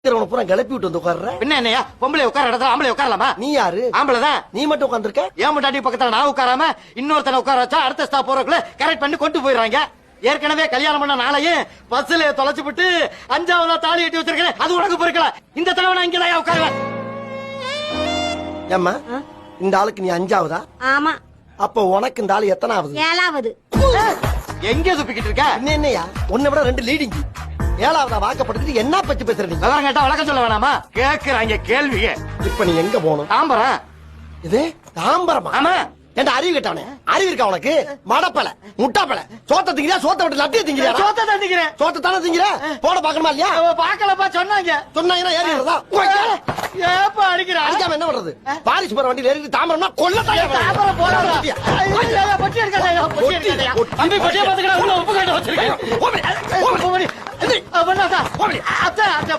பூரா கிளப்பி விட்டு வந்து உட்கார்ற. பின்ன என்னையா பொம்பளை உட்கார இடத்துல ஆம்பளை உட்காரலாமா? நீ யாரு? ஆம்பளைதான். நீ மட்டும் உட்கார்ந்திருக்க. ஏன் முட்டாட்டி பக்கத்துல நான் உட்காராம இன்னொருத்தனை உட்கார வச்சா அடுத்த ஸ்டாப் போறதுக்குள்ள கரெக்ட் பண்ணி கொண்டு போயிடுறாங்க. ஏற்கனவே கல்யாணம் பண்ண நாளையும் பஸ்ல தொலைச்சு விட்டு 5ஆவதா தாலி கட்டி வச்சிருக்கேன். அது உனக்கு பொறுக்கல. இந்த தடவை நான் இங்கதான் உட்காருவேன். ஏம்மா இந்த ஆளுக்கு நீ 5ஆவதா? ஆமா. அப்ப உனக்கு இந்த ஆளு எத்தனாவது? 7ஆவது. எங்க துப்பிக்கிட்டு இருக்க? என்னையா உன்னை விட 2 லீடிங். 7ஆவதா வாக்கப்படுத்திட்டு என்ன பத்தி பேசுற நீ? விவரம் கேட்டா வழக்கம் சொல்ல வேணாமா? கேக்குறாங்க கேள்விய. இப்ப நீ எங்க போகணும்? தாம்பரம். இது தாம்பரமா? ஆமா. ஏண்டா அறிவு கேட்டவனே, அறிவு இருக்கா உனக்கு? மடப்பல முட்டாப்பல சோத்த திங்கிறியா? சோத்த விட்டு லட்டிய திங்கிறியா? சோத்த தந்துக்கிறேன். சோத்த தானே திங்கிற. போட பாக்கணுமா இல்லையா? பாக்கலப்பா சொன்னாங்க. சொன்னாங்கன்னா ஏறிடுறதா? ஏப்பா அடிக்கிறா? அடிக்காம என்ன பண்றது? பாரிஸ் போற வண்டியில ஏறி தாம்பரம்னா கொல்ல தாம்பரம் போறாங்க. பொட்டி எடுக்காதயா, பொட்டி எடுக்காதயா. தம்பி பொட்டியை பாத்துக்கடா, உள்ள உப்பு கட்ட வச்சிருக்கேன். அத்தா அத்தா